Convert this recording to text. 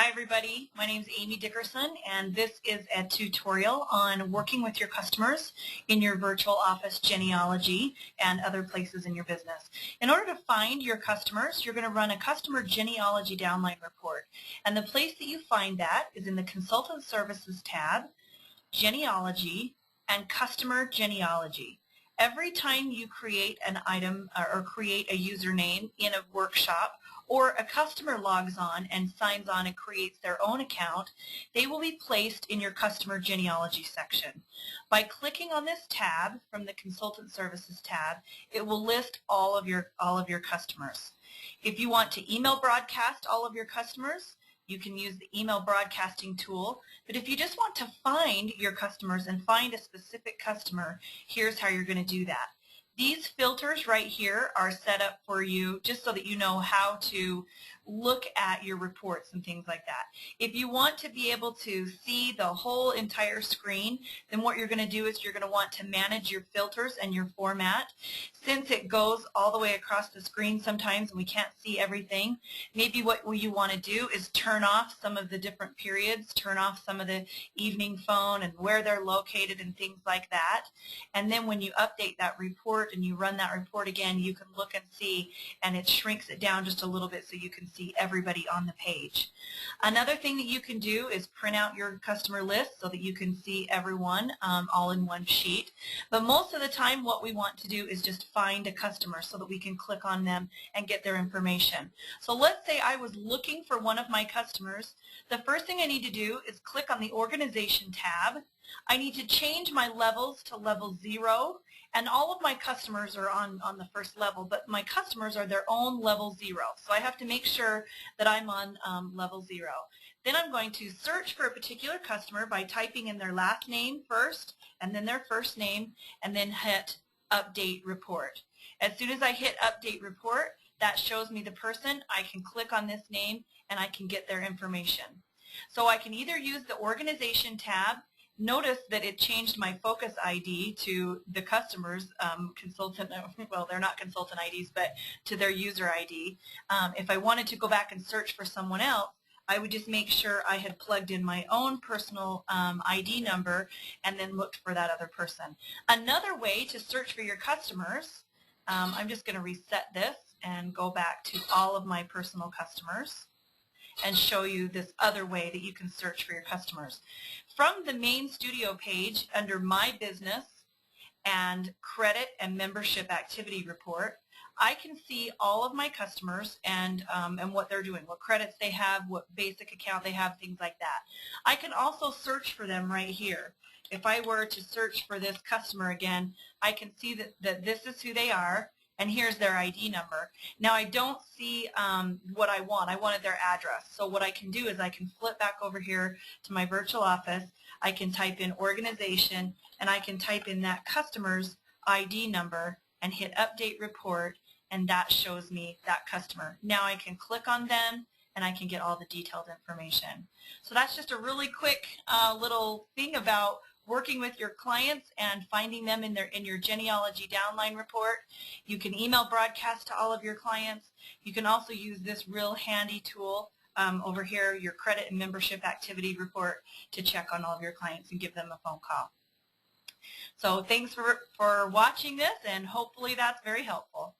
Hi everybody, my name is Amy Dickerson and this is a tutorial on working with your customers in your virtual office genealogy and other places in your business. In order to find your customers, you're going to run a customer genealogy downline report, and the place that you find that is in the Consultant Services tab, Genealogy, and Customer Genealogy. Every time you create an item or create a username in a workshop, or a customer logs on and signs on and creates their own account, they will be placed in your customer genealogy section. By clicking on this tab from the Consultant Services tab, it will list all of your customers. If you want to email broadcast all of your customers, you can use the email broadcasting tool. But if you just want to find your customers and find a specific customer, here's how you're going to do that. These filters right here are set up for you just so that you know how to look at your reports and things like that. If you want to be able to see the whole entire screen, then what you're going to do is you're going to want to manage your filters and your format. Since it goes all the way across the screen sometimes and we can't see everything, maybe what you want to do is turn off some of the different periods, turn off some of the evening phone and where they're located and things like that. And then when you update that report and you run that report again, you can look and see, and it shrinks it down just a little bit so you can see everybody on the page. Another thing that you can do is print out your customer list so that you can see everyone all in one sheet. But most of the time what we want to do is just find a customer so that we can click on them and get their information. So let's say I was looking for one of my customers. The first thing I need to do is click on the Organization tab. I need to change my levels to level 0, and all of my customers are on the first level, but my customers are their own level 0. So I have to make sure that I'm on level 0. Then I'm going to search for a particular customer by typing in their last name first, and then their first name, and then hit Update Report. As soon as I hit Update Report, that shows me the person. I can click on this name, and I can get their information. So I can either use the Organization tab. Notice that it changed my focus ID to the customer's consultant, well, they're not consultant IDs, but to their user ID. If I wanted to go back and search for someone else, I would just make sure I had plugged in my own personal ID number and then looked for that other person. Another way to search for your customers, I'm just going to reset this and go back to all of my personal customers and show you this other way that you can search for your customers. From the main studio page under My Business and Credit and Membership Activity Report, I can see all of my customers and what they're doing, what credits they have, what basic account they have, things like that. I can also search for them right here. If I were to search for this customer again, I can see that this is who they are, and here's their ID number. Now I don't see what I want. I wanted their address. So what I can do is I can flip back over here to my virtual office. I can type in Organization, and I can type in that customer's ID number and hit Update Report, and that shows me that customer. Now I can click on them and I can get all the detailed information. So that's just a really quick little thing about working with your clients and finding them in your genealogy downline report. You can email broadcast to all of your clients. You can also use this real handy tool over here, your Credit and Membership Activity Report, to check on all of your clients and give them a phone call. So thanks for watching this, and hopefully that's very helpful.